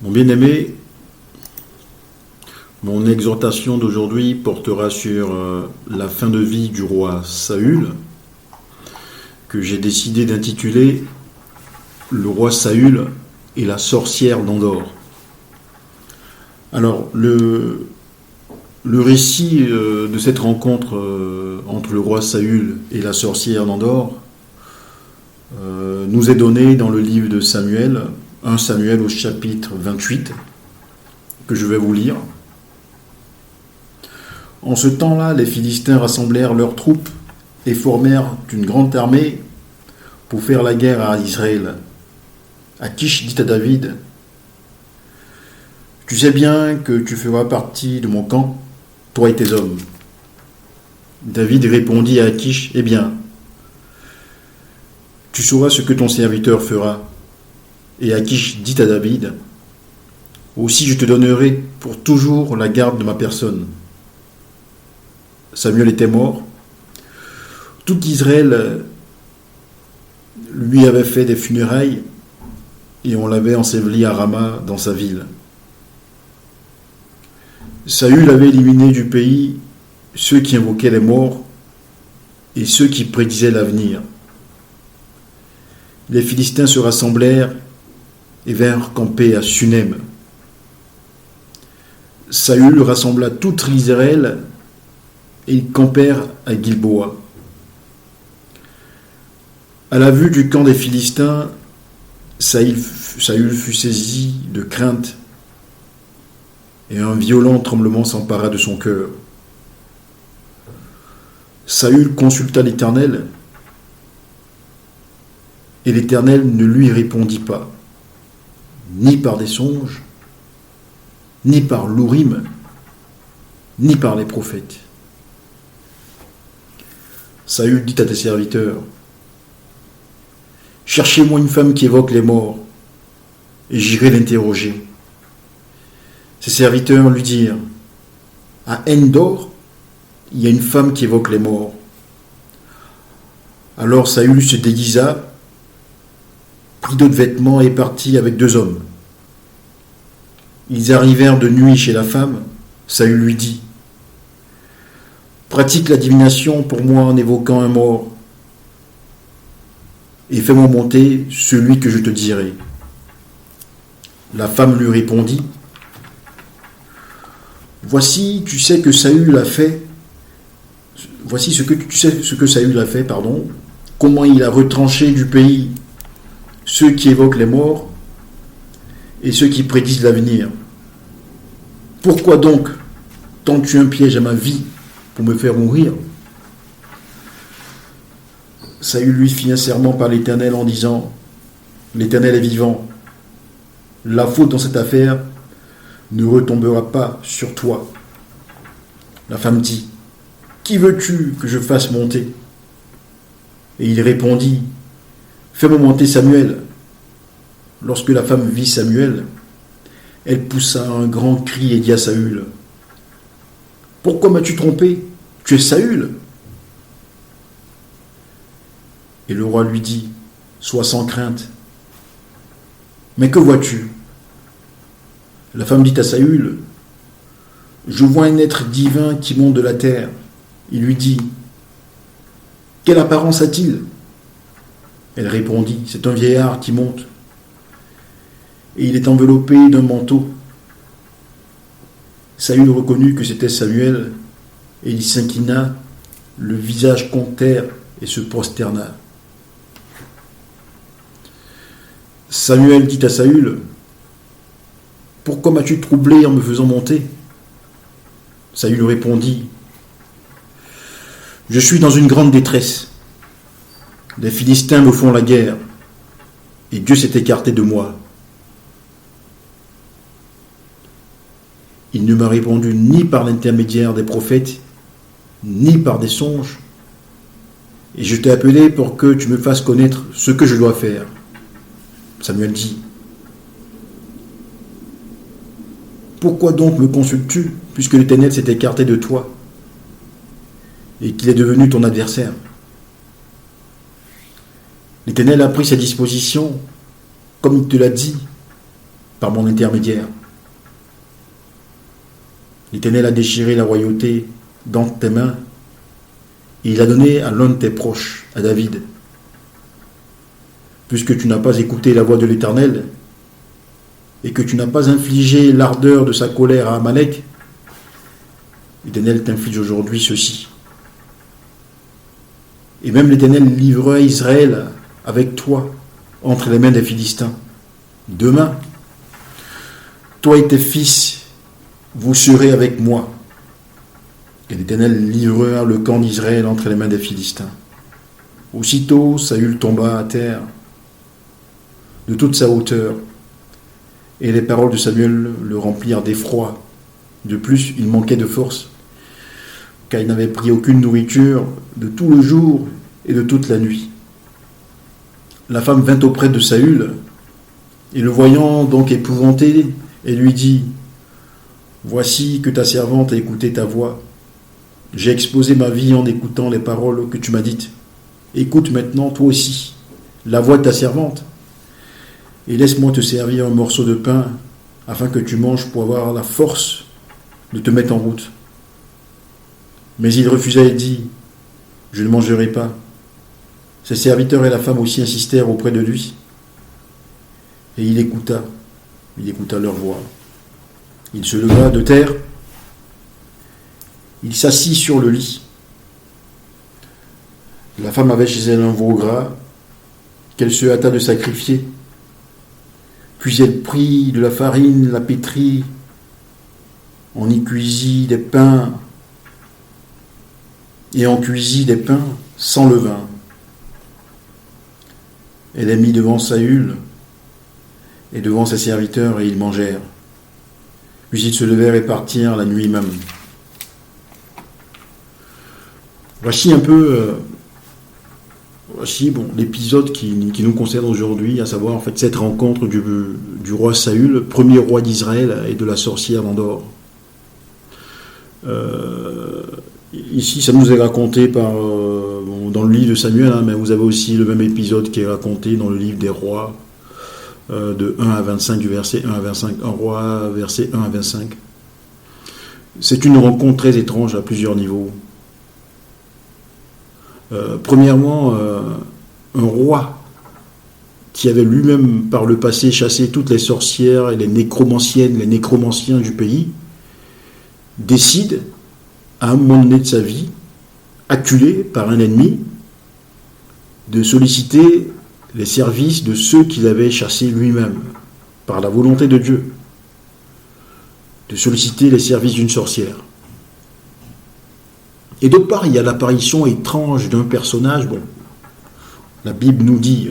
Mon bien-aimé, mon exhortation d'aujourd'hui portera sur la fin de vie du roi Saül, que j'ai décidé d'intituler Le roi Saül et la sorcière d'Endor. Alors, le récit de cette rencontre entre le roi Saül et la sorcière d'Endor nous est donné dans le livre de Samuel, 1 Samuel au chapitre 28, que je vais vous lire. En ce temps-là, les Philistins rassemblèrent leurs troupes et formèrent une grande armée pour faire la guerre à Israël. Akish dit à David: « Tu sais bien que tu feras partie de mon camp, toi et tes hommes. » David répondit à Akish: « Eh bien, tu sauras ce que ton serviteur fera. » Et Akish dit à David: « Aussi je te donnerai pour toujours la garde de ma personne. » Samuel était mort. Tout Israël lui avait fait des funérailles et on l'avait enseveli à Rama dans sa ville. Saül avait éliminé du pays ceux qui invoquaient les morts et ceux qui prédisaient l'avenir. Les Philistins se rassemblèrent et vinrent camper à Sunem. Saül rassembla tout Israël et ils campèrent à Gilboa. À la vue du camp des Philistins, Saül fut saisi de crainte et un violent tremblement s'empara de son cœur. Saül consulta l'Éternel et l'Éternel ne lui répondit pas, ni par des songes, ni par l'Urim, ni par les prophètes. Saül dit à ses serviteurs: « Cherchez-moi une femme qui évoque les morts, et j'irai l'interroger. » Ses serviteurs lui dirent: « À Endor, il y a une femme qui évoque les morts. » Alors Saül se déguisa, prit d'autres vêtements et partit avec 2 hommes. Ils arrivèrent de nuit chez la femme. Saül lui dit: « Pratique la divination pour moi en évoquant un mort, et fais-moi monter celui que je te dirai. » La femme lui répondit: « Voici, tu sais que Saül a fait. Voici ce que Saül a fait, comment il a retranché du pays ceux qui évoquent les morts et ceux qui prédisent l'avenir. Pourquoi donc tends-tu un piège à ma vie pour me faire mourir ?» Saül lui fit un serment par l'Éternel en disant: « L'Éternel est vivant. La faute dans cette affaire ne retombera pas sur toi. » La femme dit: « Qui veux-tu que je fasse monter ?» Et il répondit: « Fais-moi monter Samuel. » Lorsque la femme vit Samuel, elle poussa un grand cri et dit à Saül: « Pourquoi m'as-tu trompé? Tu es Saül. » Et le roi lui dit: « Sois sans crainte. » « Mais que vois-tu » La femme dit à Saül: « Je vois un être divin qui monte de la terre. » Il lui dit: « Quelle apparence a-t-il » Elle répondit: « C'est un vieillard qui monte. Et il est enveloppé d'un manteau. » Saül reconnut que c'était Samuel, et il s'inclina, le visage contre terre, et se prosterna. Samuel dit à Saül: « Pourquoi m'as-tu troublé en me faisant monter » Saül répondit: « Je suis dans une grande détresse. Les Philistins me font la guerre, et Dieu s'est écarté de moi. Il ne m'a répondu ni par l'intermédiaire des prophètes, ni par des songes, et je t'ai appelé pour que tu me fasses connaître ce que je dois faire. » Samuel dit: « Pourquoi donc me consultes-tu, puisque l'Éternel s'est écarté de toi et qu'il est devenu ton adversaire ? L'Éternel a pris ses dispositions, comme il te l'a dit, par mon intermédiaire. L'Éternel a déchiré la royauté dans tes mains et il a donné à l'un de tes proches, à David. Puisque tu n'as pas écouté la voix de l'Éternel et que tu n'as pas infligé l'ardeur de sa colère à Amalek, l'Éternel t'inflige aujourd'hui ceci. Et même l'Éternel livrera Israël avec toi entre les mains des Philistins. Demain, toi et tes fils, vous serez avec moi. Et l'Éternel livrera le camp d'Israël entre les mains des Philistins. Aussitôt, Saül tomba à terre de toute sa hauteur, et les paroles de Samuel le remplirent d'effroi. De plus, il manquait de force, car il n'avait pris aucune nourriture de tout le jour et de toute la nuit. La femme vint auprès de Saül, et le voyant donc épouvanté, et lui dit : « Voici que ta servante a écouté ta voix. J'ai exposé ma vie en écoutant les paroles que tu m'as dites. Écoute maintenant, toi aussi, la voix de ta servante, et laisse-moi te servir un morceau de pain, afin que tu manges pour avoir la force de te mettre en route. » Mais il refusa et dit : « Je ne mangerai pas. » Ses serviteurs et la femme aussi insistèrent auprès de lui. Et il écouta leur voix. Il se leva de terre, il s'assit sur le lit. La femme avait chez elle un veau gras qu'elle se hâta de sacrifier. Puis elle prit de la farine, la pétrit, on y cuisit des pains, et on cuisit des pains sans levain. Elle les mit devant Saül et devant ses serviteurs, et ils mangèrent. Puis ils se levèrent et partirent la nuit même. Voici un peu l'épisode qui nous concerne aujourd'hui, à savoir en fait cette rencontre du roi Saül, premier roi d'Israël, et de la sorcière d'Endor. Ici, ça nous est raconté dans le livre de Samuel, mais vous avez aussi le même épisode qui est raconté dans le livre des rois, de 1 à 25, du verset 1 à 25, un roi, verset 1 à 25. C'est une rencontre très étrange à plusieurs niveaux. Premièrement, un roi qui avait lui-même par le passé chassé toutes les sorcières et les nécromanciennes, les nécromanciens du pays, décide, à un moment donné de sa vie, acculé par un ennemi, de solliciter les services de ceux qu'il avait chassés lui-même, par la volonté de Dieu, de solliciter les services d'une sorcière. Et d'autre part, il y a l'apparition étrange d'un personnage, la Bible nous dit,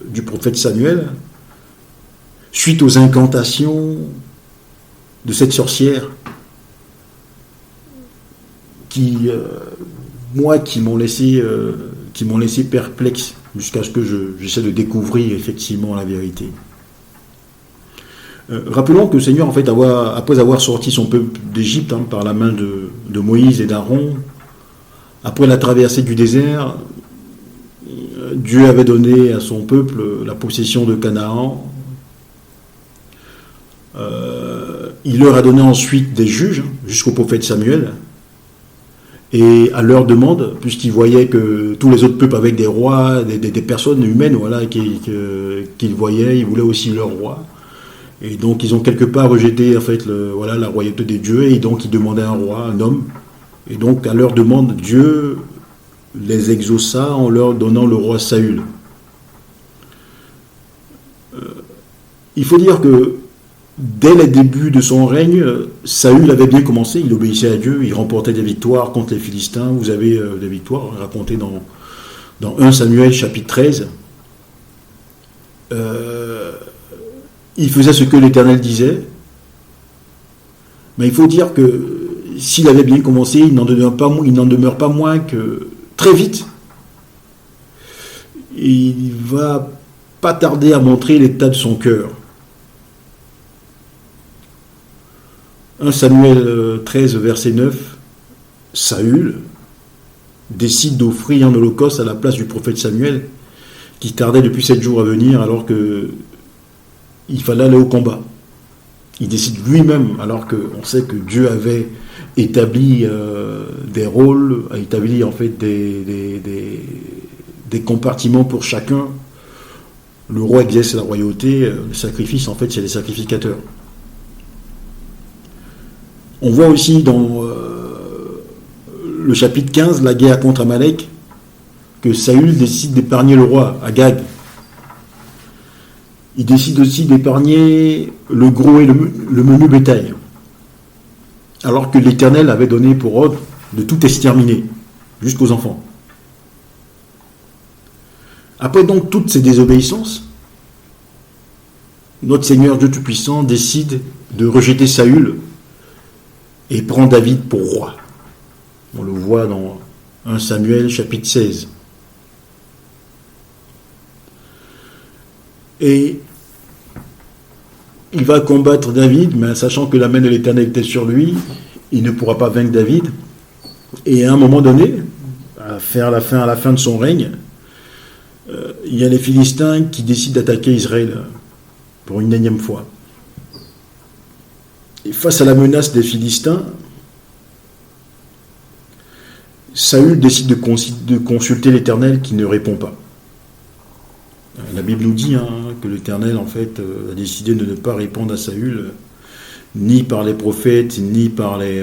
du prophète Samuel, suite aux incantations de cette sorcière, qui m'ont laissé perplexe, jusqu'à ce que j'essaie de découvrir effectivement la vérité. Rappelons que le Seigneur, en fait, après avoir sorti son peuple d'Égypte par la main de Moïse et d'Aaron, après la traversée du désert, Dieu avait donné à son peuple la possession de Canaan. Il leur a donné ensuite des juges, jusqu'au prophète Samuel. Et à leur demande, puisqu'ils voyaient que tous les autres peuples avec des rois, des personnes humaines, qu'ils voyaient, ils voulaient aussi leur roi. Et donc ils ont quelque part rejeté en fait la royauté des dieux, et donc ils demandaient un roi, un homme. Et donc à leur demande, Dieu les exauça en leur donnant le roi Saül. Il faut dire que dès les débuts de son règne, Saül avait bien commencé, il obéissait à Dieu, il remportait des victoires contre les Philistins. Vous avez des victoires racontées dans 1 Samuel chapitre 13. Il faisait ce que l'Éternel disait, mais il faut dire que s'il avait bien commencé, il n'en demeure pas moins que très vite, il va pas tarder à montrer l'état de son cœur. 1 Samuel 13, verset 9, Saül décide d'offrir un holocauste à la place du prophète Samuel, qui tardait depuis 7 jours à venir, alors que il fallait aller au combat. Il décide lui-même, alors qu'on sait que Dieu avait établi des rôles, a établi en fait des compartiments pour chacun. Le roi exerce la royauté, le sacrifice en fait c'est les sacrificateurs. On voit aussi dans le chapitre 15, la guerre contre Amalek, que Saül décide d'épargner le roi, Agag. Il décide aussi d'épargner le gros et le menu bétail, alors que l'Éternel avait donné pour ordre de tout exterminer, jusqu'aux enfants. Après donc toutes ces désobéissances, notre Seigneur Dieu Tout-Puissant décide de rejeter Saül et prend David pour roi. On le voit dans 1 Samuel chapitre 16. Et il va combattre David, mais sachant que la main de l'Éternel était sur lui, il ne pourra pas vaincre David. Et à un moment donné, à la fin de son règne, il y a les Philistins qui décident d'attaquer Israël pour une énième fois. Et face à la menace des Philistins, Saül décide de consulter l'Éternel qui ne répond pas. La Bible nous dit que l'Éternel en fait a décidé de ne pas répondre à Saül, ni par les prophètes, ni par les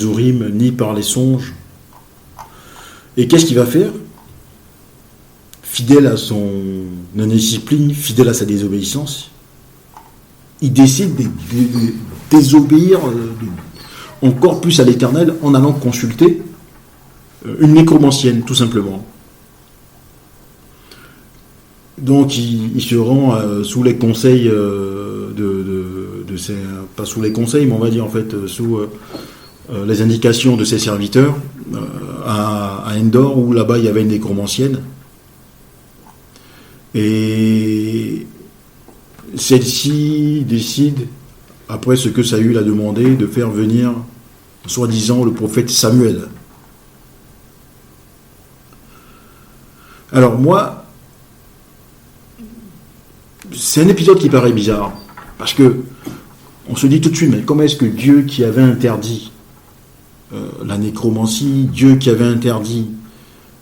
Urim, ni par les songes. Et qu'est-ce qu'il va faire ? Fidèle à son indiscipline, fidèle à sa désobéissance, il décide de désobéir encore plus à l'Éternel en allant consulter une nécromancienne, tout simplement. Donc il se rend sous les conseils pas sous les conseils, mais on va dire en fait sous les indications de ses serviteurs à Endor, où là-bas il y avait une nécromancienne. Et celle-ci décide, après ce que Saül a demandé, de faire venir, soi-disant, le prophète Samuel. Alors moi, c'est un épisode qui paraît bizarre, parce que on se dit tout de suite, mais comment est-ce que Dieu qui avait interdit la nécromancie, Dieu qui avait interdit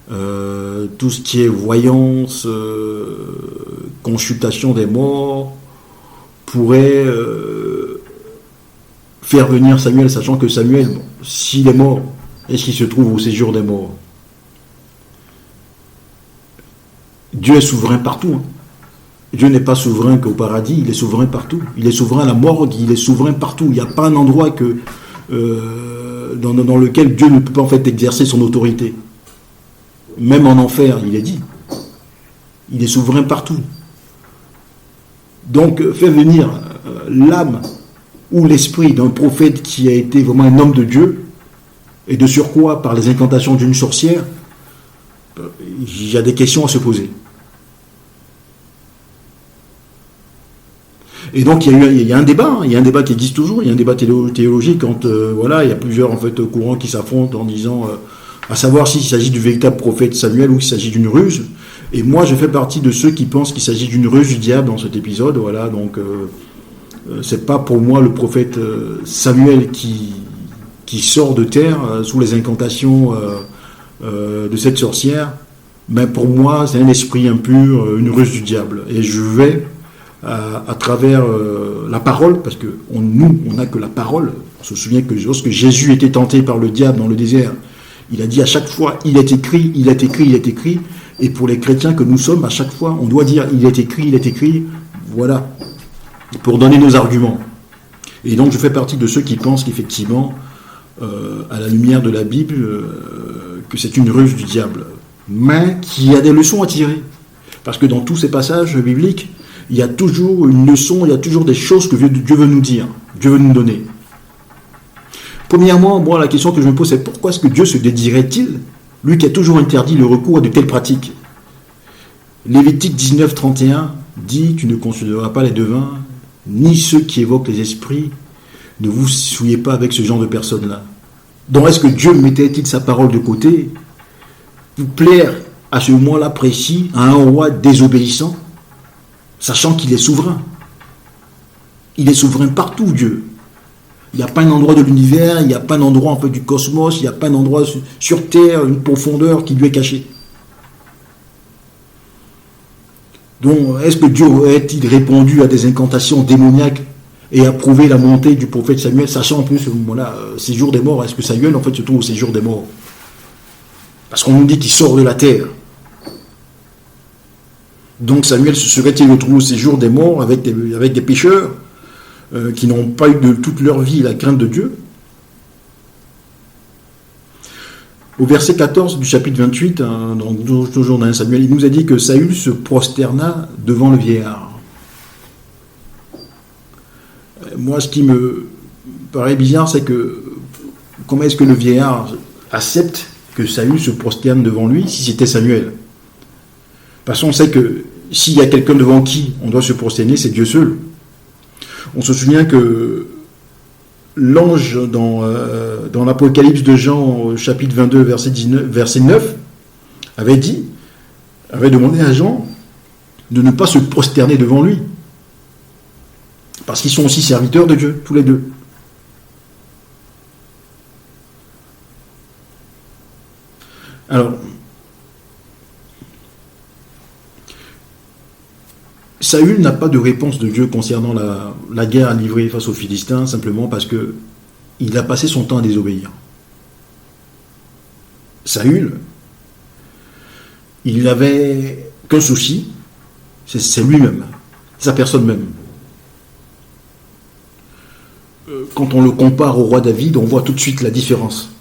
tout ce qui est voyance, consultation des morts, pourrait faire venir Samuel, sachant que Samuel, s'il est mort, est-ce qu'il se trouve au séjour des morts ? Dieu est souverain partout. Dieu n'est pas souverain qu'au paradis, il est souverain partout. Il est souverain à la morgue, il est souverain partout. Il n'y a pas un endroit dans lequel Dieu ne peut pas en fait exercer son autorité. Même en enfer, il est dit. Il est souverain partout. Donc, faire venir l'âme ou l'esprit d'un prophète qui a été vraiment un homme de Dieu, et de surcroît par les incantations d'une sorcière, il y a des questions à se poser. Et donc il y a un débat, il y a un débat qui existe toujours, il y a un débat théologique quand il y a plusieurs en fait courants qui s'affrontent en disant à savoir s'il s'agit du véritable prophète Samuel ou s'il s'agit d'une ruse. Et moi je fais partie de ceux qui pensent qu'il s'agit d'une ruse du diable dans cet épisode. Voilà, donc c'est pas pour moi le prophète Samuel qui sort de terre sous les incantations de cette sorcière, mais pour moi c'est un esprit impur, une ruse du diable. Et je vais à travers la parole, parce que nous, on n'a que la parole. On se souvient que lorsque Jésus était tenté par le diable dans le désert, il a dit à chaque fois, il est écrit, il est écrit, il est écrit. Et pour les chrétiens que nous sommes, à chaque fois, on doit dire, il est écrit, voilà, pour donner nos arguments. Et donc, je fais partie de ceux qui pensent qu'effectivement, à la lumière de la Bible, que c'est une ruse du diable, mais qu'il y a des leçons à tirer. Parce que dans tous ces passages bibliques, il y a toujours une leçon, il y a toujours des choses que Dieu veut nous dire, Dieu veut nous donner. Premièrement, moi, la question que je me pose, c'est pourquoi est-ce que Dieu se dédirait-il, lui qui a toujours interdit le recours à de telles pratiques ? Lévitique 19, 31 dit « Tu ne consulteras pas les devins, ni ceux qui évoquent les esprits, ne vous souillez pas avec ce genre de personnes-là. » Donc, est-ce que Dieu mettait-il sa parole de côté pour plaire à ce moment-là précis à un roi désobéissant ? sachant qu'il est souverain. Il est souverain partout, Dieu. Il n'y a pas un endroit de l'univers, il n'y a pas un endroit en fait du cosmos, il n'y a pas un endroit sur Terre, une profondeur qui lui est cachée. Donc, est-ce que Dieu aurait-il répondu à des incantations démoniaques et approuvé la montée du prophète Samuel, sachant en plus, voilà, séjour des morts, est-ce que Samuel en fait se trouve au séjour des morts? Parce qu'on nous dit qu'il sort de la terre. Donc Samuel se serait-il retrouvé au séjour des morts avec des pécheurs qui n'ont pas eu de toute leur vie la crainte de Dieu? Au verset 14 du chapitre 28, donc toujours dans Samuel, il nous a dit que Saül se prosterna devant le vieillard. Moi, ce qui me paraît bizarre, c'est que comment est-ce que le vieillard accepte que Saül se prosterne devant lui si c'était Samuel? Parce qu'on sait que s'il y a quelqu'un devant qui on doit se prosterner, c'est Dieu seul. On se souvient que l'ange dans l'Apocalypse de Jean, chapitre 22, verset 9, avait demandé à Jean de ne pas se prosterner devant lui. Parce qu'ils sont aussi serviteurs de Dieu, tous les deux. Alors, Saül n'a pas de réponse de Dieu concernant la guerre à livrer face aux Philistins, simplement parce qu'il a passé son temps à désobéir. Saül, il n'avait qu'un souci, c'est lui-même, sa personne même. Quand on le compare au roi David, on voit tout de suite la différence.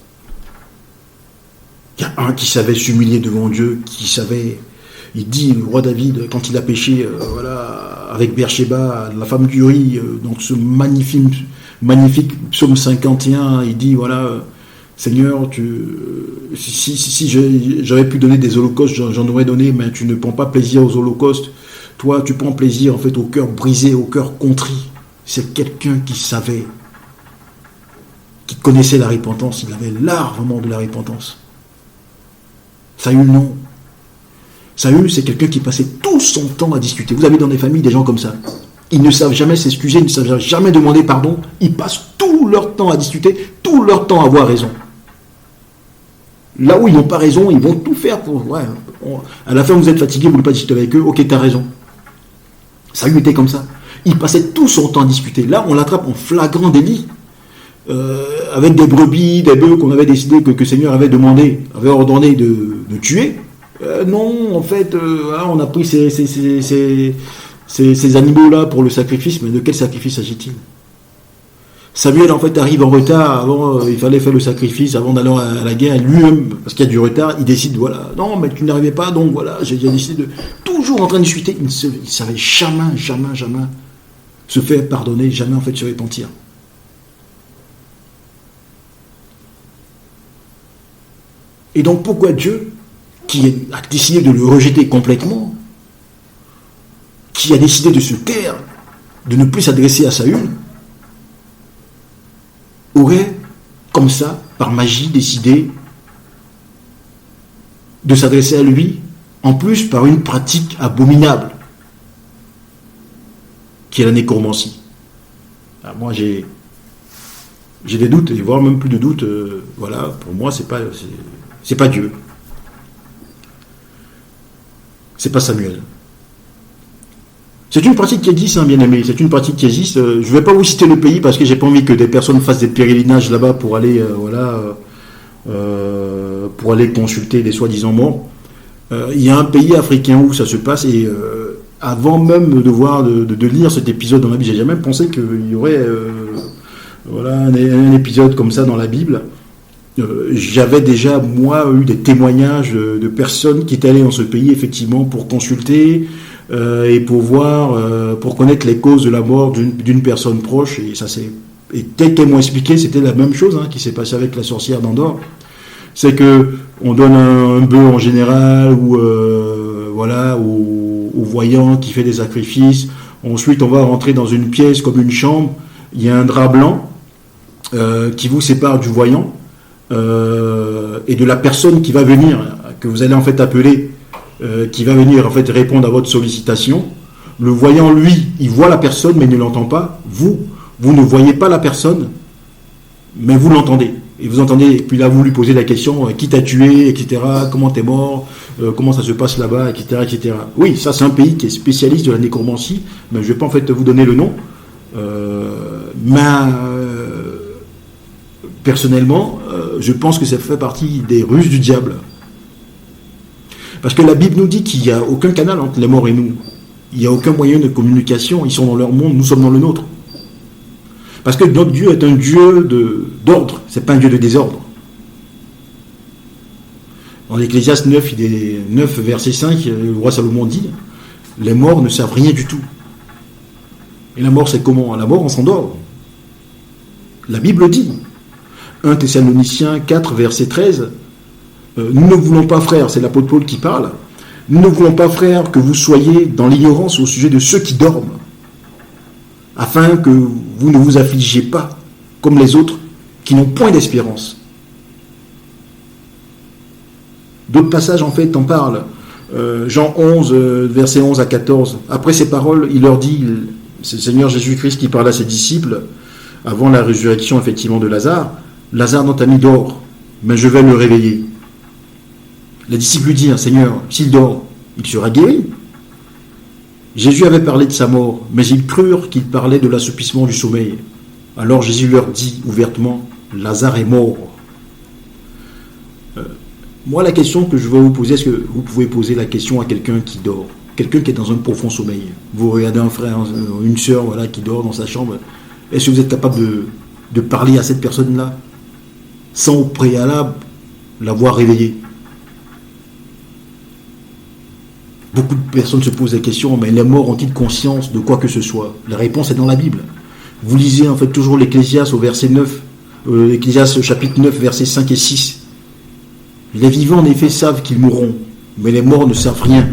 Il y a un qui savait s'humilier devant Dieu, il dit, le roi David, quand il a péché avec Bersheba, la femme d'Uri, donc ce magnifique psaume 51, il dit, Seigneur, si j'avais pu donner des holocaustes, j'en aurais donné, mais tu ne prends pas plaisir aux holocaustes. Toi, tu prends plaisir en fait au cœur brisé, au cœur contrit. C'est quelqu'un qui savait, qui connaissait la repentance, il avait l'art vraiment de la repentance. Saül, non. Saül, c'est quelqu'un qui passait tout son temps à discuter. Vous avez dans des familles des gens comme ça. Ils ne savent jamais s'excuser, ils ne savent jamais demander pardon. Ils passent tout leur temps à discuter, tout leur temps à avoir raison. Là où ils n'ont pas raison, ils vont tout faire pour... à la fin, vous êtes fatigué, vous ne voulez pas discuter avec eux, ok, t'as raison. Saül était comme ça. Il passait tout son temps à discuter. Là, on l'attrape en flagrant délit. Avec des brebis, des bœufs qu'on avait décidé que le Seigneur avait ordonné de tuer. Non, en fait, on a pris ces animaux-là pour le sacrifice, mais de quel sacrifice s'agit-il? Samuel, en fait, arrive en retard. Avant, il fallait faire le sacrifice avant d'aller à la guerre. Lui-même, parce qu'il y a du retard, il décide, non, mais tu n'arrivais pas, donc j'ai décidé de... Toujours en train de discuter. Il ne savait jamais se faire pardonner, jamais, en fait, se repentir. Et donc, pourquoi Dieu, qui a décidé de le rejeter complètement, qui a décidé de se taire, de ne plus s'adresser à Saül, aurait, comme ça, par magie, décidé de s'adresser à lui, en plus par une pratique abominable, qui est la nécromancie. Alors moi, j'ai des doutes, et voire même plus de doutes, pour moi, c'est pas Dieu. C'est pas Samuel. C'est une pratique qui existe, bien aimé. C'est une pratique qui existe. Je ne vais pas vous citer le pays parce que j'ai pas envie que des personnes fassent des pèlerinages là-bas pour aller, pour aller consulter des soi-disant morts. Il y a un pays africain où ça se passe et avant même de lire cet épisode dans la Bible, j'ai jamais pensé qu'il y aurait un épisode comme ça dans la Bible. J'avais déjà, moi, eu des témoignages de personnes qui étaient allées dans ce pays, effectivement, pour consulter et pour voir, pour connaître les causes de la mort d'une personne proche. Et tel qu'elles m'ont expliqué, c'était la même chose qui s'est passé avec la sorcière d'Andorre. C'est que on donne un bœuf en général ou au voyant qui fait des sacrifices. Ensuite, on va rentrer dans une pièce comme une chambre. Il y a un drap blanc qui vous sépare du voyant. Et de la personne qui va venir, que vous allez en fait appeler, qui va venir en fait répondre à votre sollicitation. Le voyant, lui, il voit la personne, mais il ne l'entend pas. Vous ne voyez pas la personne, mais vous l'entendez. Et vous entendez, et puis là, vous lui posez la question, qui t'a tué, etc., comment t'es mort, comment ça se passe là-bas, etc., etc. Oui, ça, c'est un pays qui est spécialiste de la nécromancie, mais je ne vais pas en fait vous donner le nom. Personnellement, je pense que ça fait partie des ruses du diable. Parce que la Bible nous dit qu'il n'y a aucun canal entre les morts et nous. Il n'y a aucun moyen de communication. Ils sont dans leur monde, nous sommes dans le nôtre. Parce que notre Dieu est un Dieu d'ordre, c'est pas un Dieu de désordre. Dans l'Ecclésiaste 9, 9, verset 5, le roi Salomon dit, les morts ne savent rien du tout. Et la mort, c'est comment? À la mort, on s'endort. La Bible dit, 1 Thessaloniciens 4, verset 13, nous ne voulons pas, frères, c'est l'apôtre Paul qui parle, nous ne voulons pas, frères, que vous soyez dans l'ignorance au sujet de ceux qui dorment, afin que vous ne vous affligiez pas comme les autres qui n'ont point d'espérance. D'autres passages, en fait, en parlent. Jean 11, versets 11 à 14. Après ces paroles, il leur dit, c'est le Seigneur Jésus-Christ qui parle à ses disciples, avant la résurrection, effectivement, de Lazare, Lazare, notre ami, dort, mais je vais le réveiller. Les disciples lui dirent, Seigneur, s'il dort, il sera guéri. Jésus avait parlé de sa mort, mais ils crurent qu'il parlait de l'assoupissement du sommeil. Alors Jésus leur dit ouvertement, Lazare est mort. Moi, la question que je vais vous poser, est-ce que vous pouvez poser la question à quelqu'un qui dort, quelqu'un qui est dans un profond sommeil? Vous regardez un frère, une sœur, voilà, qui dort dans sa chambre. Est-ce que vous êtes capable de parler à cette personne-là sans au préalable l'avoir réveillée? Beaucoup de personnes se posent la question, mais les morts ont-ils conscience de quoi que ce soit? La réponse est dans la Bible. Vous lisez en fait toujours l'Ecclésiaste au verset 9, l'Ecclésiaste chapitre 9, versets 5 et 6. Les vivants en effet savent qu'ils mourront, mais les morts ne savent rien.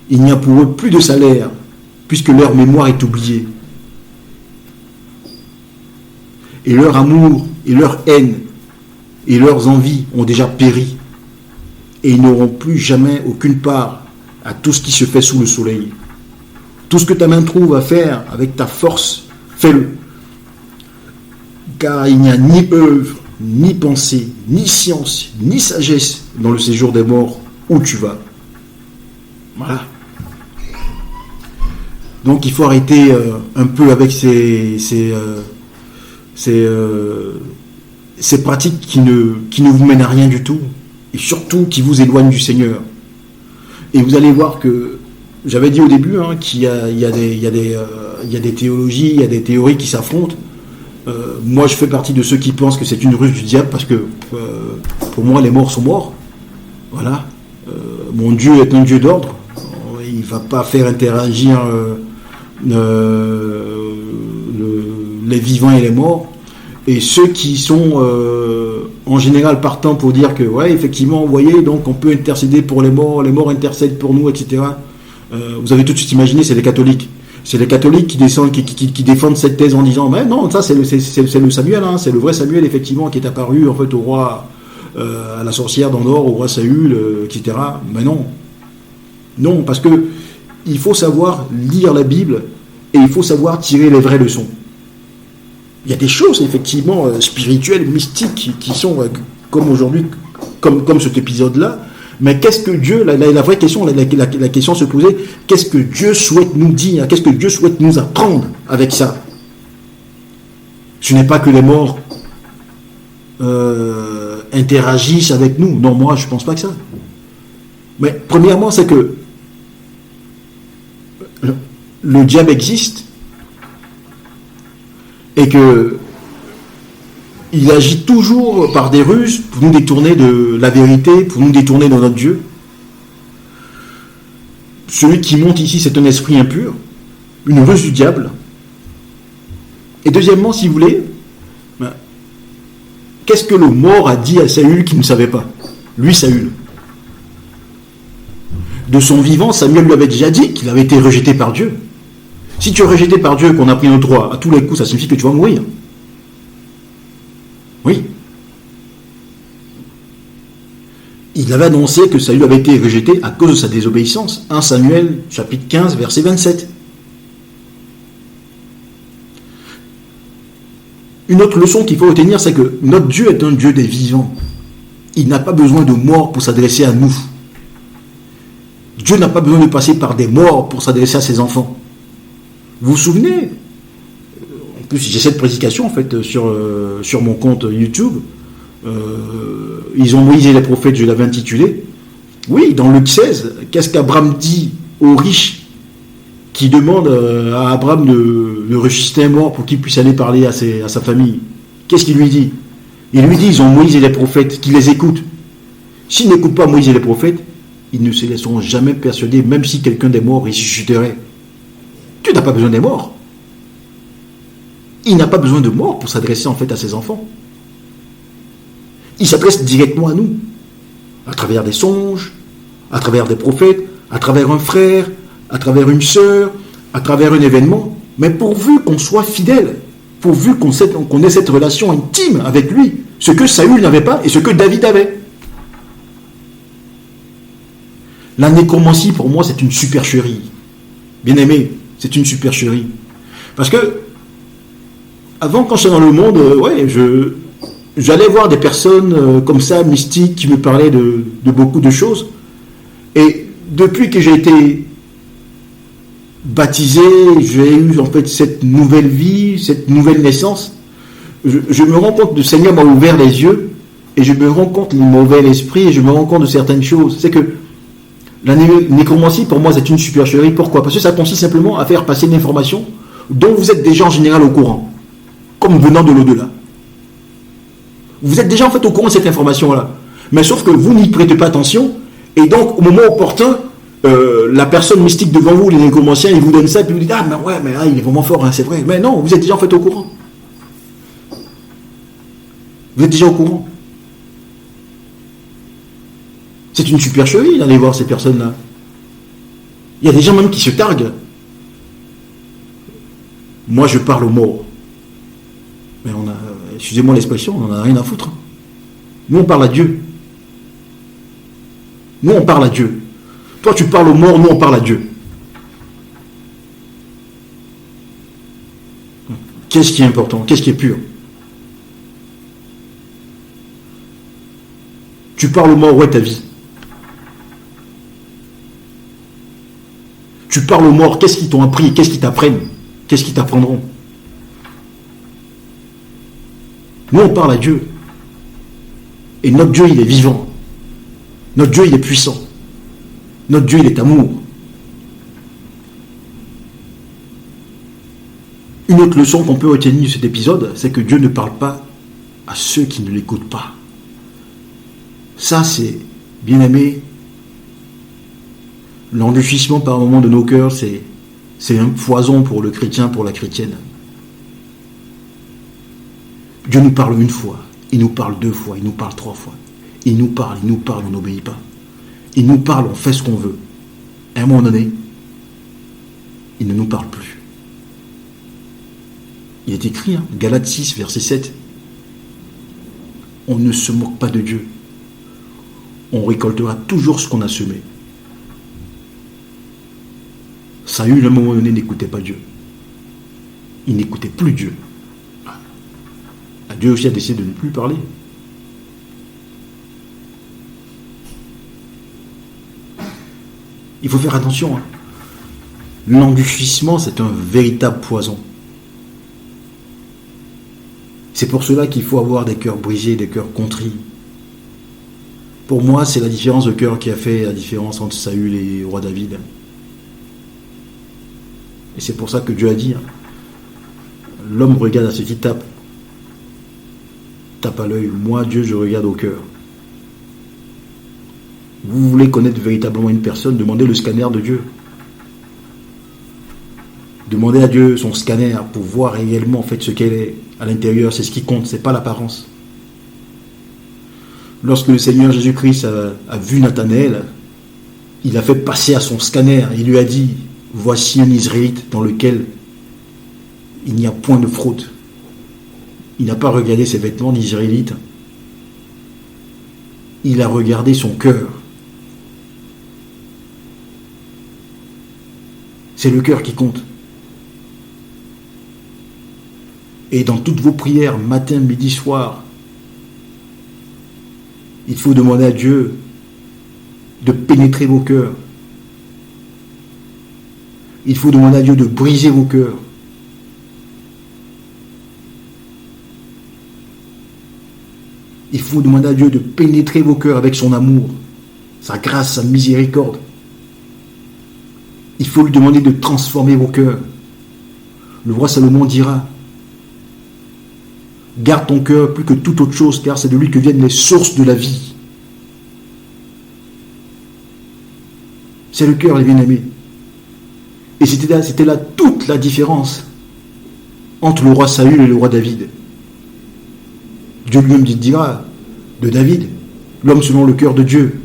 Il n'y a pour eux plus de salaire, puisque leur mémoire est oubliée. Et leur amour, et leur haine, et leurs envies ont déjà péri. Et ils n'auront plus jamais aucune part à tout ce qui se fait sous le soleil. Tout ce que ta main trouve à faire avec ta force, fais-le. Car il n'y a ni œuvre, ni pensée, ni science, ni sagesse dans le séjour des morts où tu vas. Voilà. Donc il faut arrêter un peu avec ces pratiques qui ne vous mènent à rien du tout. Et surtout qui vous éloigne du Seigneur. Et vous allez voir que, j'avais dit au début, qu'il y a des théologies, il y a des théories qui s'affrontent. Moi, je fais partie de ceux qui pensent que c'est une ruse du diable, parce que, pour moi, les morts sont morts. Voilà. Mon Dieu est un Dieu d'ordre. Il ne va pas faire interagir les vivants et les morts. Et ceux qui sont en général partants pour dire que, ouais, effectivement, vous voyez, donc on peut intercéder pour les morts intercèdent pour nous, etc. Vous avez tout de suite imaginé, c'est les catholiques. C'est les catholiques qui défendent cette thèse en disant, mais non, ça c'est le Samuel, c'est le vrai Samuel, effectivement, qui est apparu en fait au roi, à la sorcière d'Andorre, au roi Saül, etc. Mais non. Non, parce que il faut savoir lire la Bible et il faut savoir tirer les vraies leçons. Il y a des choses, effectivement, spirituelles, mystiques, qui sont, comme aujourd'hui, comme cet épisode-là. Mais qu'est-ce que Dieu, la vraie question, la question se posait, qu'est-ce que Dieu souhaite nous dire? Qu'est-ce que Dieu souhaite nous apprendre avec ça? Ce n'est pas que les morts interagissent avec nous. Non, moi, je ne pense pas que ça. Mais premièrement, c'est que le diable existe, et que il agit toujours par des ruses pour nous détourner de la vérité, pour nous détourner de notre Dieu. Celui qui monte ici, c'est un esprit impur, une ruse du diable. Et deuxièmement, si vous voulez, qu'est-ce que le mort a dit à Saül qui ne savait pas? Lui, Saül. De son vivant, Samuel lui avait déjà dit qu'il avait été rejeté par Dieu. Si tu es rejeté par Dieu, qu'on a pris notre droit, à tous les coups, ça signifie que tu vas mourir. Oui. Il avait annoncé que Saül avait été rejeté à cause de sa désobéissance. 1 Samuel, chapitre 15, verset 27. Une autre leçon qu'il faut retenir, c'est que notre Dieu est un Dieu des vivants. Il n'a pas besoin de mort pour s'adresser à nous. Dieu n'a pas besoin de passer par des morts pour s'adresser à ses enfants. Vous vous souvenez? En plus, j'ai cette prédication en fait sur mon compte YouTube. Ils ont Moïse et les prophètes, je l'avais intitulé. Oui, dans Luc 16, qu'est-ce qu'Abraham dit aux riches qui demandent à Abraham de ressusciter un mort pour qu'il puisse aller parler à sa famille? Qu'est-ce qu'il lui dit? Il lui dit, ils ont Moïse et les prophètes, qu'ils les écoutent. S'ils n'écoutent pas Moïse et les prophètes, ils ne se laisseront jamais persuader, même si quelqu'un des morts ressusciterait. Dieu n'a pas besoin des morts. Il n'a pas besoin de morts pour s'adresser en fait à ses enfants. Il s'adresse directement à nous, à travers des songes, à travers des prophètes, à travers un frère, à travers une sœur, à travers un événement. Mais pourvu qu'on soit fidèle, pourvu qu'on ait cette relation intime avec lui, ce que Saül n'avait pas et ce que David avait. La nécromancie, pour moi, c'est une supercherie. Bien aimé, c'est une supercherie. Parce que, avant, quand j'étais dans le monde, j'allais voir des personnes comme ça, mystiques, qui me parlaient de beaucoup de choses. Et depuis que j'ai été baptisé, j'ai eu en fait cette nouvelle vie, cette nouvelle naissance, je me rends compte que le Seigneur m'a ouvert les yeux, et je me rends compte du mauvais esprit, et je me rends compte de certaines choses. C'est que la nécromancie, pour moi, c'est une supercherie. Pourquoi? Parce que ça consiste simplement à faire passer une information dont vous êtes déjà en général au courant, comme venant de l'au-delà. Vous êtes déjà en fait au courant de cette information-là. Mais sauf que vous n'y prêtez pas attention, et donc au moment opportun, la personne mystique devant vous, les nécromanciens, ils vous donnent ça, et puis vous dites, ah mais ouais, mais il est vraiment fort, hein, c'est vrai. Mais non, vous êtes déjà en fait au courant. Vous êtes déjà au courant. C'est une supercherie d'aller voir ces personnes-là. Il y a des gens même qui se targuent. Moi, je parle aux morts. Mais excusez-moi l'expression, on n'en a rien à foutre. Nous, on parle à Dieu. Nous, on parle à Dieu. Toi, tu parles aux morts, nous, on parle à Dieu. Qu'est-ce qui est important? Qu'est-ce qui est pur? Tu parles aux morts, où est ta vie? Tu parles aux morts, qu'est-ce qu'ils t'ont appris? Qu'est-ce qu'ils t'apprennent? Qu'est-ce qu'ils t'apprendront? Nous, on parle à Dieu. Et notre Dieu, il est vivant. Notre Dieu, il est puissant. Notre Dieu, il est amour. Une autre leçon qu'on peut retenir de cet épisode, c'est que Dieu ne parle pas à ceux qui ne l'écoutent pas. Ça, c'est, bien aimé, l'endurcissement par moment de nos cœurs, c'est un poison pour le chrétien, pour la chrétienne. Dieu nous parle une fois, il nous parle 2 fois, il nous parle 3 fois. Il nous parle, on n'obéit pas. Il nous parle, on fait ce qu'on veut. À un moment donné, il ne nous parle plus. Il est écrit, Galates 6, verset 7. On ne se moque pas de Dieu. On récoltera toujours ce qu'on a semé. Saül, à un moment donné, n'écoutait pas Dieu. Il n'écoutait plus Dieu. Dieu aussi a décidé de ne plus parler. Il faut faire attention. L'endurcissement, c'est un véritable poison. C'est pour cela qu'il faut avoir des cœurs brisés, des cœurs contrits. Pour moi, c'est la différence de cœur qui a fait la différence entre Saül et le roi David. Et c'est pour ça que Dieu a dit, l'homme regarde à ce qui tape à l'œil. Moi, Dieu, je regarde au cœur. Vous voulez connaître véritablement une personne, demandez le scanner de Dieu. Demandez à Dieu son scanner pour voir réellement en fait ce qu'elle est à l'intérieur. C'est ce qui compte, c'est pas l'apparence. Lorsque le Seigneur Jésus-Christ a vu Nathanaël, il a fait passer à son scanner. Il lui a dit, voici un Israélite dans lequel il n'y a point de fraude. Il n'a pas regardé ses vêtements d'Israélite. Il a regardé son cœur. C'est le cœur qui compte. Et dans toutes vos prières, matin, midi, soir, il faut demander à Dieu de pénétrer vos cœurs. Il faut demander à Dieu de briser vos cœurs. Il faut demander à Dieu de pénétrer vos cœurs avec son amour, sa grâce, sa miséricorde. Il faut lui demander de transformer vos cœurs. Le roi Salomon dira: garde ton cœur plus que toute autre chose, car c'est de lui que viennent les sources de la vie. C'est le cœur, les bien-aimés. Et c'était là toute la différence entre le roi Saül et le roi David. Dieu lui-même dira de David, l'homme selon le cœur de Dieu.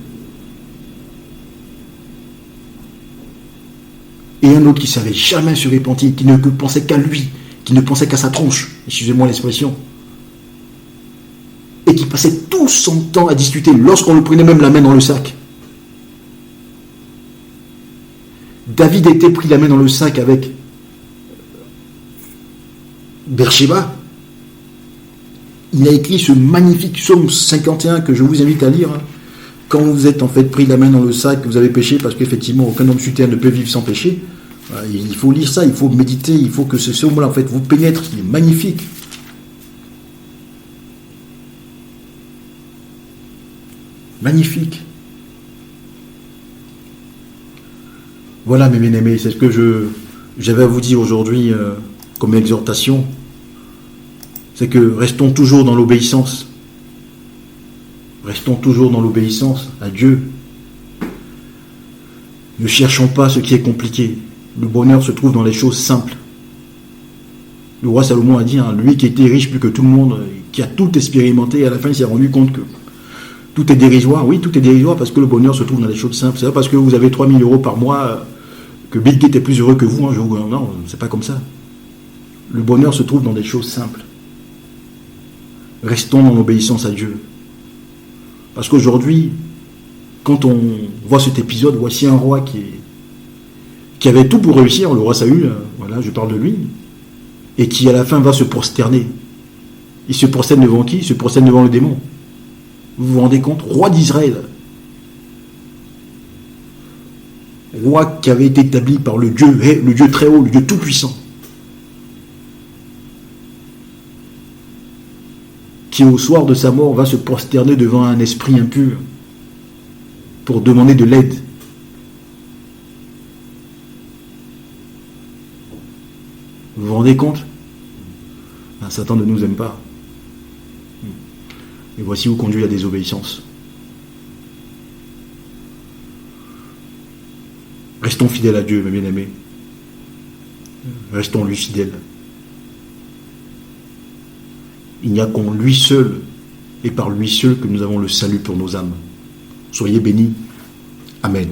Et un autre qui ne savait jamais se repentir, qui ne pensait qu'à lui, qui ne pensait qu'à sa tronche, excusez-moi l'expression, et qui passait tout son temps à discuter lorsqu'on le prenait même la main dans le sac. David était pris la main dans le sac avec Bersheba. Il a écrit ce magnifique psaume 51 que je vous invite à lire. Quand vous êtes en fait pris la main dans le sac, vous avez péché, parce qu'effectivement aucun homme sur terre ne peut vivre sans péché. Il faut lire ça, il faut méditer, il faut que ce psaume-là en fait vous pénètre. Il est magnifique. Magnifique. Voilà mes bien-aimés, c'est ce que j'avais à vous dire aujourd'hui comme exhortation. C'est que restons toujours dans l'obéissance. Restons toujours dans l'obéissance à Dieu. Ne cherchons pas ce qui est compliqué. Le bonheur se trouve dans les choses simples. Le roi Salomon a dit, lui qui était riche plus que tout le monde, qui a tout expérimenté, à la fin il s'est rendu compte que tout est dérisoire. Oui, tout est dérisoire parce que le bonheur se trouve dans les choses simples. C'est pas parce que vous avez 3 000 € par mois que Bill Gates est plus heureux que vous. Non, c'est pas comme ça. Le bonheur se trouve dans des choses simples. Restons dans l'obéissance à Dieu. Parce qu'aujourd'hui, quand on voit cet épisode, voici un roi qui avait tout pour réussir, le roi Saül, voilà, je parle de lui, et qui à la fin va se prosterner. Il se prosterne devant qui? Il se prosterne devant le démon. Vous vous rendez compte? Roi d'Israël. Roi qui avait été établi par le Dieu très haut, le Dieu tout-puissant. Qui au soir de sa mort va se prosterner devant un esprit impur pour demander de l'aide. Vous vous rendez compte? Satan ne nous aime pas. Et voici où conduit la désobéissance. Restons fidèles à Dieu, mes bien-aimés. Restons lui fidèles. Il n'y a qu'en lui seul et par lui seul que nous avons le salut pour nos âmes. Soyez bénis. Amen.